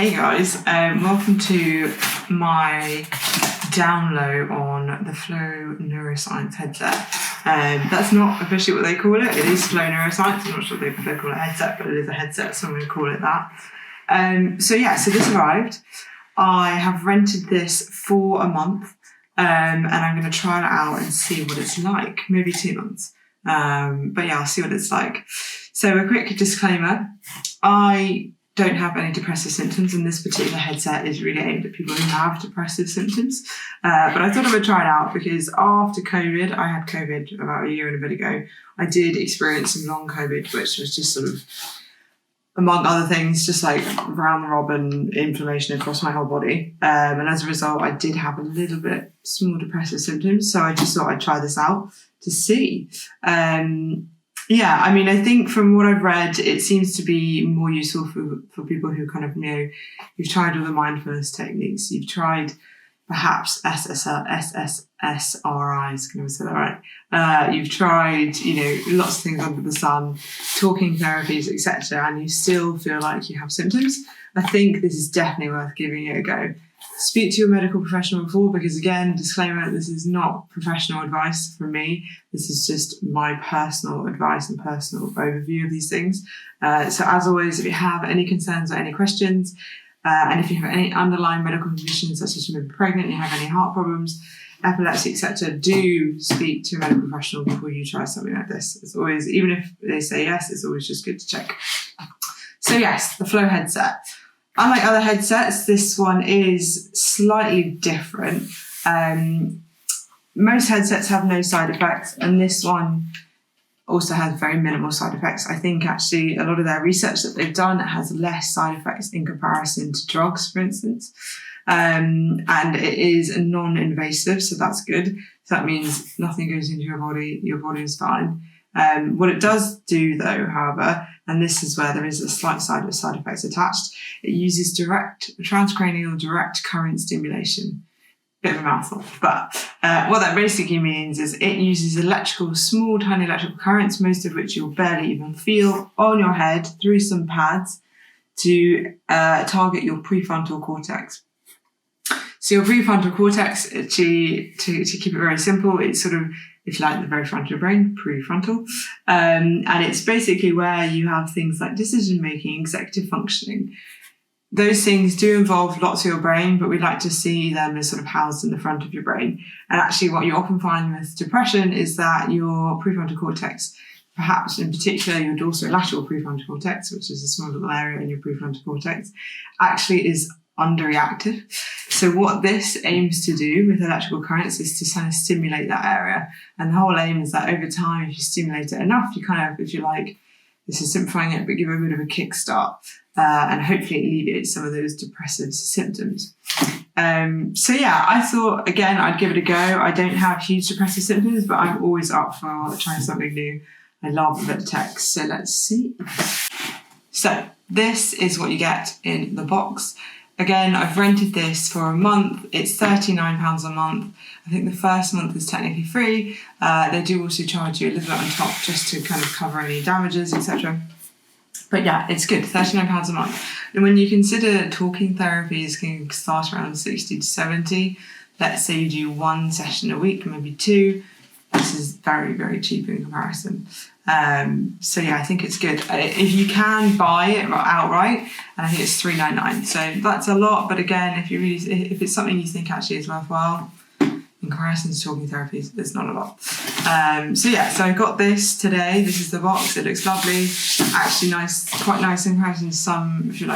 Hey guys, welcome to my download on the Flow Neuroscience Headset. That's not officially what they call it. It is Flow Neuroscience. I'm not sure they call it a headset, but it is a headset, so I'm going to call it that. So this arrived. I have rented this for a month, and I'm going to try it out and see what it's like. Maybe 2 months. But yeah, I'll see what it's like. So a quick disclaimer. I don't have any depressive symptoms, and this particular headset is really aimed at people who have depressive symptoms. But I thought I would try it out because after COVID, I had COVID about a year and a bit ago. I did experience some long COVID, which was just sort of, among other things, just like round robin inflammation across my whole body. And as a result, I did have a little bit small depressive symptoms. So I just thought I'd try this out to see. I think from what I've read, it seems to be more useful for people who kind of you've tried all the mindfulness techniques. You've tried perhaps SSRIs, can I say that right? You've tried, lots of things under the sun, talking therapies, etc., and you still feel like you have symptoms. I think this is definitely worth giving it a go. Speak to your medical professional before, because again, disclaimer, this is not professional advice from me. This is just my personal advice and personal overview of these things. So as always, if you have any concerns or any questions, and if you have any underlying medical conditions, such as you may be pregnant, you have any heart problems, epilepsy, etc., do speak to a medical professional before you try something like this. It's always, even if they say yes, it's always just good to check. So yes, the Flow headset. Unlike other headsets, this one is slightly different. Most headsets have no side effects, and this one also has very minimal side effects. I think actually a lot of their research that they've done has less side effects in comparison to drugs, for instance. And it is non-invasive, so that's good. So that means nothing goes into your body is fine. What it does do, though, however, and this is where there is a slight side effects attached, it uses transcranial direct current stimulation. Bit of a mouthful, but what that basically means is it uses small, tiny electrical currents, most of which you'll barely even feel, on your head through some pads to target your prefrontal cortex. So your prefrontal cortex, to keep it very simple, it's sort of, if you like, the very front of your brain, prefrontal. And it's basically where you have things like decision-making, executive functioning. Those things do involve lots of your brain, but we like to see them as sort of housed in the front of your brain. And actually what you often find with depression is that your prefrontal cortex, perhaps in particular your dorsolateral prefrontal cortex, which is a small little area in your prefrontal cortex, actually is underreactive. So what this aims to do with electrical currents is to kind of stimulate that area. And the whole aim is that over time, if you stimulate it enough, you kind of, if you like, this is simplifying it, but give it a bit of a kickstart, and hopefully alleviate some of those depressive symptoms. I thought, again, I'd give it a go. I don't have huge depressive symptoms, but I'm always up for trying something new. I love a bit of tech, so let's see. So this is what you get in the box. Again, I've rented this for a month. It's £39 a month. I think the first month is technically free. They do also charge you a little bit on top just to kind of cover any damages, etc. But yeah, it's good, £39 a month. And when you consider talking therapies can start around 60 to 70, let's say you do 1 session a week, maybe 2, this is very, very cheap in comparison. I think it's good. If you can buy it outright, and I think it's $3.99. So that's a lot, but again, if it's something you think actually is worthwhile, in comparison to talking therapies, it's not a lot. So I got this today. This is the box. It looks lovely. Actually nice, quite nice in comparison to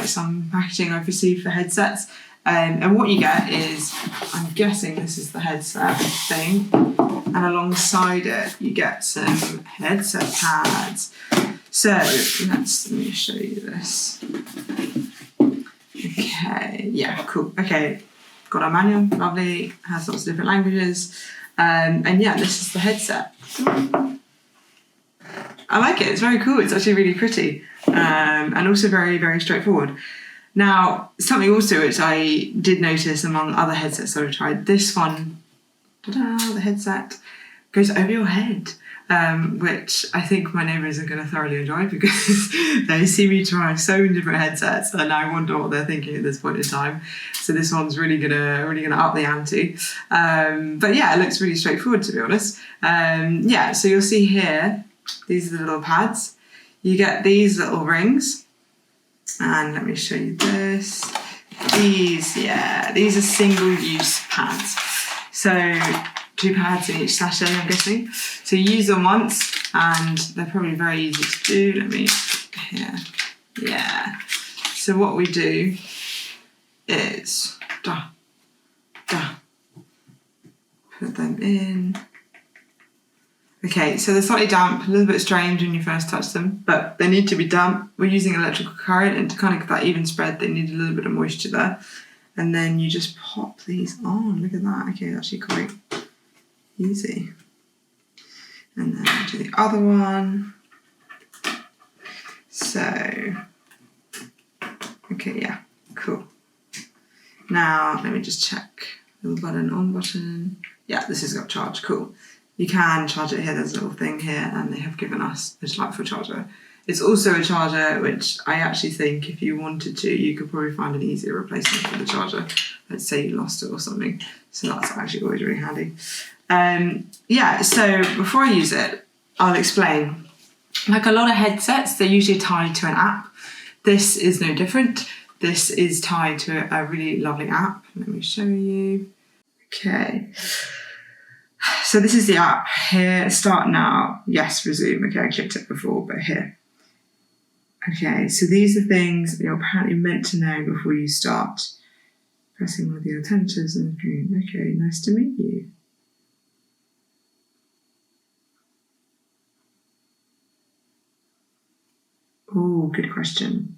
some packaging I've received for headsets. And what you get is, I'm guessing this is the headset thing, and alongside it you get some headset pads. So let me show you this. Okay, yeah, cool. Okay, got our manual, lovely, has lots of different languages. This is the headset. I like it, it's very cool, it's actually really pretty, and also very, very straightforward. Now, something also which I did notice among other headsets that I've tried, this one, ta-da, the headset, goes over your head. which I think my neighbours are going to thoroughly enjoy because they see me try so many different headsets, and I wonder what they're thinking at this point in time. So this one's really gonna up the ante. But yeah, it looks really straightforward, to be honest. So you'll see here, these are the little pads. You get these little rings, and let me show you this. These are single-use pads. So 2 pads in each sachet, I'm guessing. So you use them once, and they're probably very easy to do. Let me, here. Yeah. So what we do is, put them in. Okay, so they're slightly damp, a little bit strange when you first touch them, but they need to be damp. We're using electrical current, and to kind of get that even spread, they need a little bit of moisture there. And then you just pop these on. Look at that. Okay, actually quite easy. And then do the other one. So, okay, yeah, cool. Now, let me just check. Little button, on button. Yeah, this has got charge, cool. You can charge it here, there's a little thing here, and they have given us a delightful charger. It's also a charger which I actually think if you wanted to, you could probably find an easier replacement for the charger. Let's say you lost it or something. So that's actually always really handy. So before I use it, I'll explain. Like a lot of headsets, they're usually tied to an app. This is no different. This is tied to a really lovely app. Let me show you. Okay. So this is the app here. Start now. Yes, resume. Okay, I clicked it before, but here. Okay, so these are things that you're apparently meant to know before you start. Pressing one of the alternatives on the screen. Okay, nice to meet you. Oh, good question.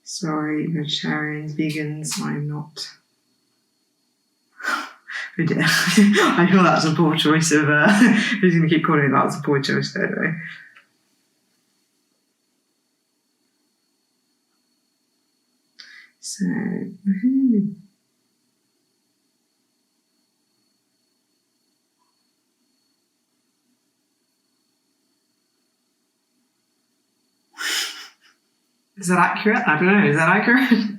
Sorry, vegetarians, vegans, I'm not. Oh dear. I feel that's a poor choice of, who's going to keep calling it that? It's a poor choice anyway. So, woohoo. Is that accurate? I don't know. Is that accurate?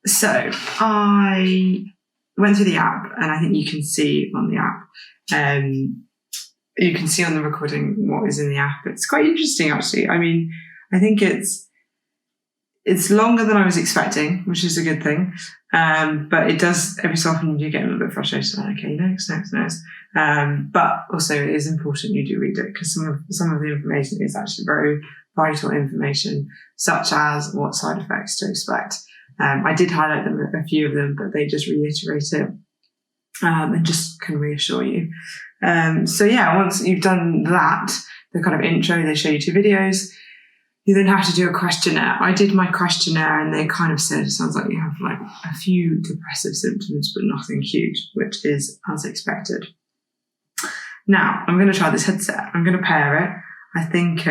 So I went through the app, and I think you can see on the app, you can see on the recording what is in the app. It's quite interesting, actually. I mean, I think it's longer than I was expecting, which is a good thing. But it does, every so often you do get a little bit frustrated. Like, okay, next. But also it is important you do read it, because some of the information is actually very vital information, such as what side effects to expect. I did highlight them, a few of them, but they just reiterate it and just can reassure you. Once you've done that, the kind of intro, they show you 2 videos. You then have to do a questionnaire. I did my questionnaire, and they kind of said, it sounds like you have like a few depressive symptoms, but nothing huge, which is as expected. Now, I'm going to try this headset. I'm going to pair it. I think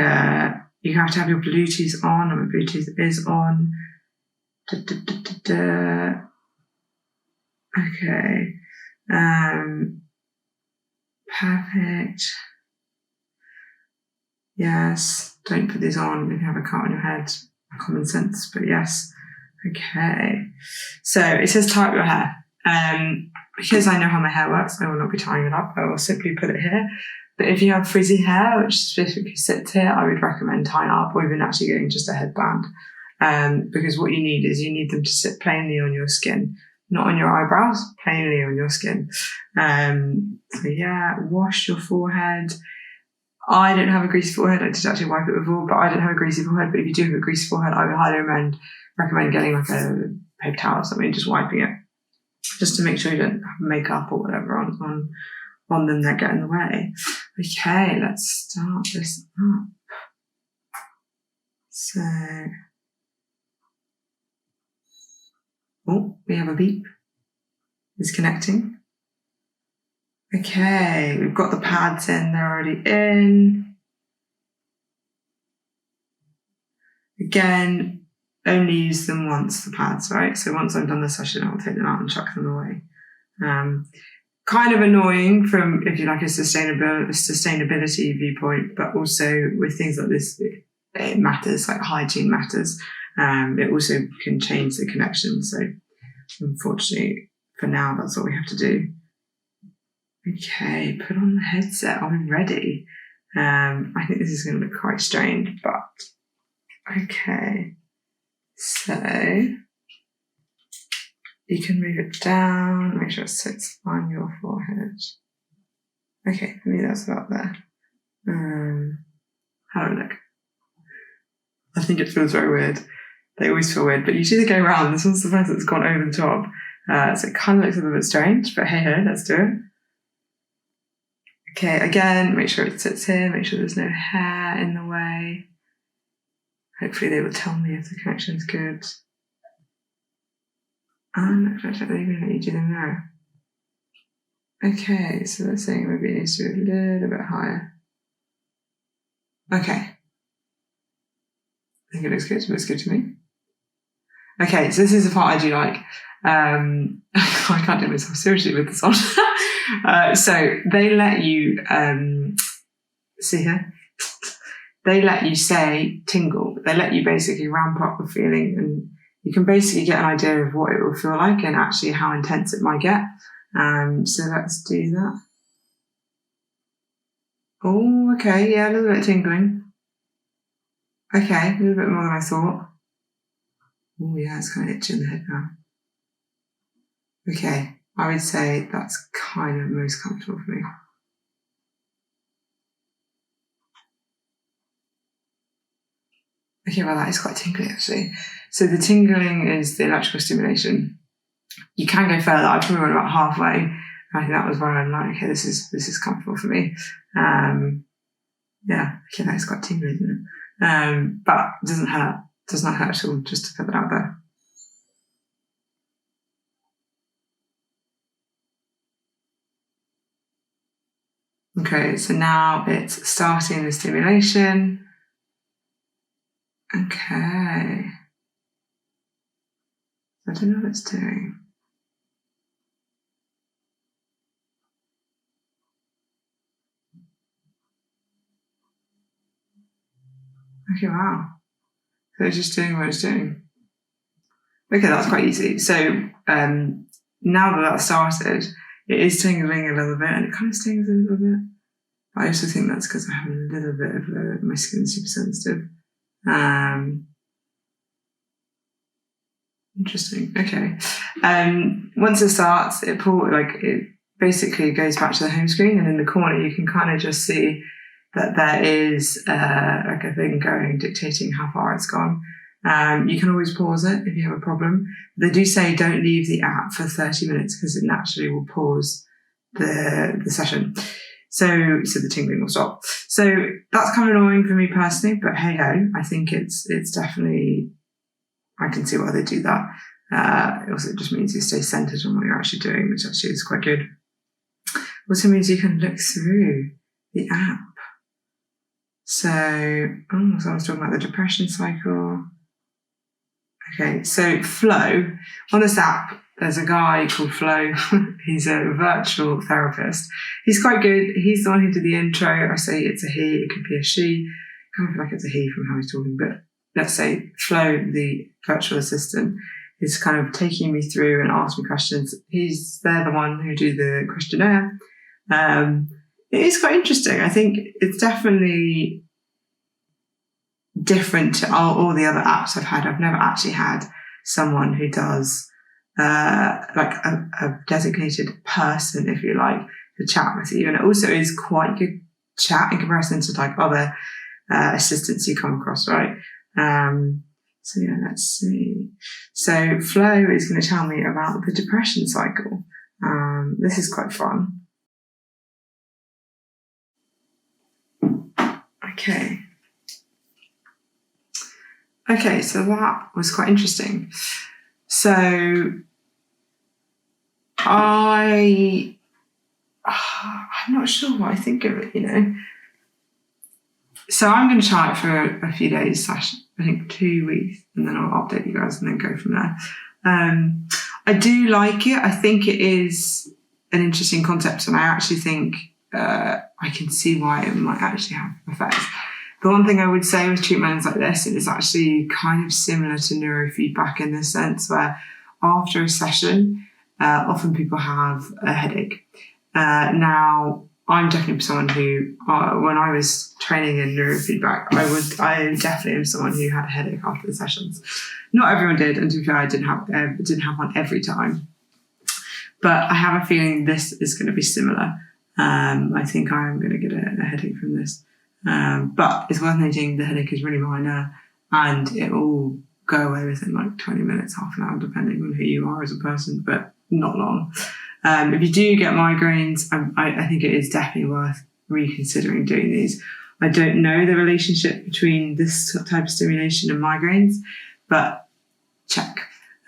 you have to have your Bluetooth on, and my Bluetooth is on. Okay. Perfect. Yes. Don't put these on if you have a cut on your head. Common sense, but yes. Okay. So it says tie up your hair. Because I know how my hair works, I will not be tying it up. I will simply put it here. But if you have frizzy hair, which specifically sits here, I would recommend tying up, or even actually getting just a headband. Because what you need them to sit plainly on your skin, not on your eyebrows, plainly on your skin. Wash your forehead. I don't have a greasy forehead. I did actually wipe it before, but I don't have a greasy forehead. But if you do have a greasy forehead, I would highly recommend getting like a paper towel or something, just wiping it, just to make sure you don't have makeup or whatever on them that get in the way. Okay, let's start this up. So, we have a beep. It's connecting. Okay, we've got the pads in, they're already in. Again, only use them once, the pads, right? So once I've done the session, I'll take them out and chuck them away. Kind of annoying from, if you like, a sustainability viewpoint, but also with things like this, it matters, like hygiene matters. It also can change the connection. So unfortunately, for now, that's all we have to do. Okay, put on the headset. I'm ready. I think this is going to look quite strange, but okay. So you can move it down, make sure it sits on your forehead. Okay, for me that's about there. How do I look? I think it feels very weird. They always feel weird, but usually they go round. This one's the first that's gone over the top. So it kind of looks a little bit strange, but hey, let's do it. Okay, again, make sure it sits here, make sure there's no hair in the way. Hopefully they will tell me if the connection's good. And I don't even let you do them now. Okay, so they're saying maybe it needs to be a little bit higher. Okay. I think it looks good. It looks good to me. Okay, so this is the part I do like. I can't do myself seriously with this on. So they let you, see here? They let you say tingle. They let you basically ramp up the feeling, and you can basically get an idea of what it will feel like and actually how intense it might get. So let's do that. Oh, okay, yeah, a little bit tingling. Okay, a little bit more than I thought. Oh yeah, it's kind of itchy in the head now. Okay, I would say that's kind of most comfortable for me. Okay, well that is quite tingly actually. So the tingling is the electrical stimulation. You can go further. I probably went about halfway. I think that was where I'm like, okay, this is comfortable for me. Yeah, okay, that is quite tingly, isn't it? But it doesn't hurt. It does not hurt at all, just to put that out there. Okay, so now it's starting the stimulation. Okay. I don't know what it's doing. Okay, wow. So it's just doing what it's doing. Okay, that's quite easy. So now that that's started, it is tingling a little bit, and it kind of stings a little bit. I also think that's because I have a little bit of my skin's super sensitive. Interesting. Okay. Once it starts, it basically goes back to the home screen, and in the corner you can kind of just see that there is like a thing going dictating how far it's gone. You can always pause it if you have a problem. They do say don't leave the app for 30 minutes because it naturally will pause the session. So the tingling will stop. So that's kind of annoying for me personally, but hey ho, I think it's definitely, I can see why they do that. It also just means you stay centered on what you're actually doing, which actually is quite good. Also means you can look through the app. So I was talking about the depression cycle. Okay, so Flow, on this app, there's a guy called Flow. He's a virtual therapist. He's quite good. He's the one who did the intro. I say it's a he, it could be a she. I kind of feel like it's a he from how he's talking, but let's say Flow, the virtual assistant, is kind of taking me through and asking me questions. They're the one who do the questionnaire. It is quite interesting. I think it's definitely different to all the other apps I've had. I've never actually had someone who does like a designated person, if you like, to chat with you. And it also is quite good chat in comparison to like other assistants you come across, right? So yeah, let's see. So Flo is going to tell me about the depression cycle. This is quite fun. Okay, so that was quite interesting. So I I'm not sure what I think of it, So I'm going to try it for a few days, I think 2 weeks, and then I'll update you guys and then go from there. I do like it. I think it is an interesting concept, and I actually think I can see why it might actually have effects. The one thing I would say with treatments like this, it is actually kind of similar to neurofeedback in the sense where after a session, often people have a headache. Now, I'm definitely someone who, when I was training in neurofeedback, I definitely am someone who had a headache after the sessions. Not everyone did, and to be fair, I didn't have one every time. But I have a feeling this is going to be similar. I think I am going to get a headache from this. But it's worth noting the headache is really minor, and it will go away within like 20 minutes, half an hour, depending on who you are as a person, but not long. If you do get migraines, I think it is definitely worth reconsidering doing these. I don't know the relationship between this type of stimulation and migraines, but check.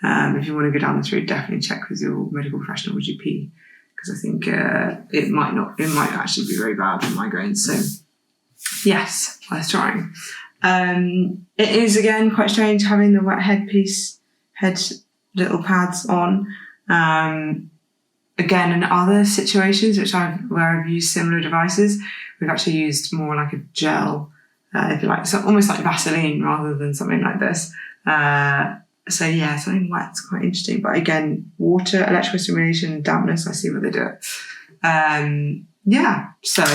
If you want to go down this route, definitely check with your medical professional or GP, because I think it might actually be very bad for migraines. So yes, worth trying. It is again quite strange having the wet head little pads on. Again, in other situations where I've used similar devices, we've actually used more like a gel, if you like, so almost like Vaseline rather than something like this. So yeah, something wet's quite interesting. But again, water, electrical stimulation, dampness, I see what they do. Yeah, so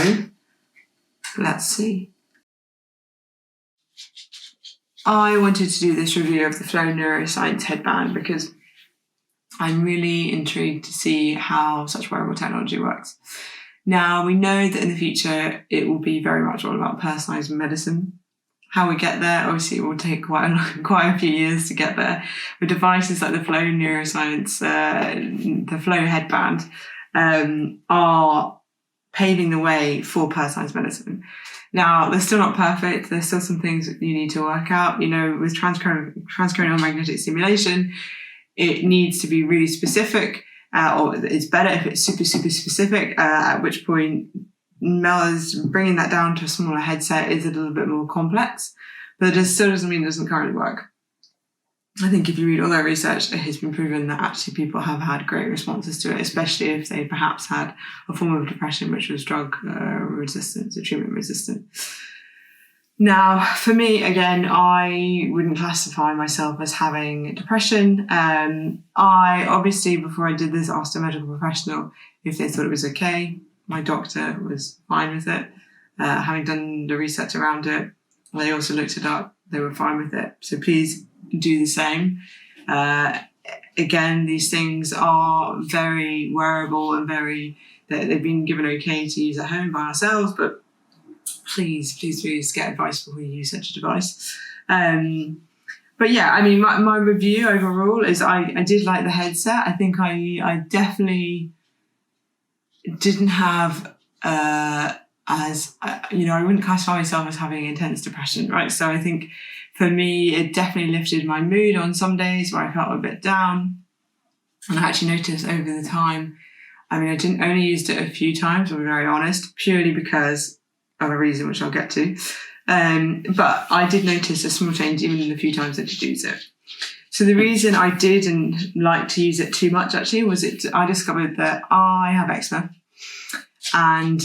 let's see. I wanted to do this review of the Flow Neuroscience Headband because I'm really intrigued to see how such wearable technology works. Now, we know that in the future, it will be very much all about personalised medicine. How we get there, obviously, it will take quite a few years to get there. With devices like the Flow Neuroscience, the Flow Headband, are paving the way for personalised medicine. Now, they're still not perfect. There's still some things that you need to work out. With transcranial magnetic stimulation, it needs to be really specific, or it's better if it's super, super specific, at which point bringing that down to a smaller headset is a little bit more complex, but it still doesn't mean it doesn't currently work. I think if you read all their research, it has been proven that actually people have had great responses to it, especially if they perhaps had a form of depression which was drug resistant or treatment resistant. Now, for me, again, I wouldn't classify myself as having depression. I obviously, before I did this, asked a medical professional if they thought it was okay. My doctor was fine with it. Having done the research around it, they also looked it up. They were fine with it. So please do the same. Again, these things are very wearable and they've been given okay to use at home by ourselves, but please get advice before you use such a device. But yeah, I mean, my review overall is I did like the headset. I think I definitely didn't have I wouldn't classify myself as having intense depression, right? So I think for me, it definitely lifted my mood on some days where I felt a bit down. And I actually noticed over the time, I mean, I didn't only used it a few times, I'll be very honest, purely because of a reason which I'll get to. But I did notice a small change even in the few times I did use it. So the reason I didn't like to use it too much actually was I discovered that I have eczema. And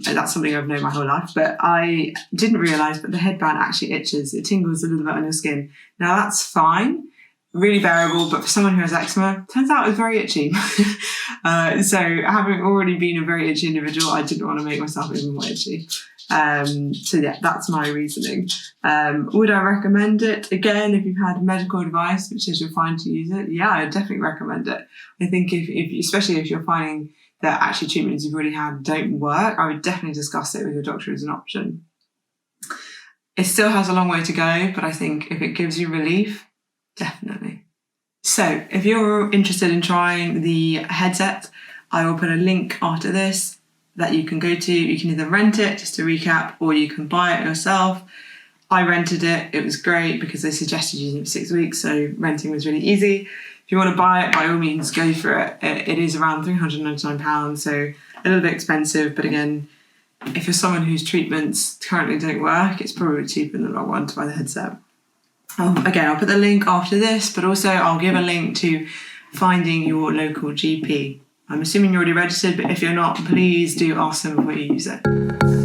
that's something I've known my whole life, but I didn't realise that the headband actually itches. It tingles a little bit on your skin. Now that's fine, really bearable, but for someone who has eczema, turns out it's very itchy. So having already been a very itchy individual, I didn't want to make myself even more itchy. So yeah, that's my reasoning. Would I recommend it? Again, if you've had medical advice which says you're fine to use it, yeah, I definitely recommend it. I think if especially if you're finding that actually treatments you've already had don't work, I would definitely discuss it with your doctor as an option. It still has a long way to go, but I think if it gives you relief, definitely. So if you're interested in trying the headset, I will put a link after this that you can go to. You can either rent it, just to recap, or you can buy it yourself. I rented it. It was great because they suggested using it for 6 weeks, so renting was really easy. If you want to buy it, by all means, go for it. It is around £399, so a little bit expensive, but again, if you're someone whose treatments currently don't work, it's probably cheaper in the long run to buy the headset. Again, I'll put the link after this, but also I'll give a link to finding your local GP. I'm assuming you're already registered, but if you're not, please do ask them before you use it.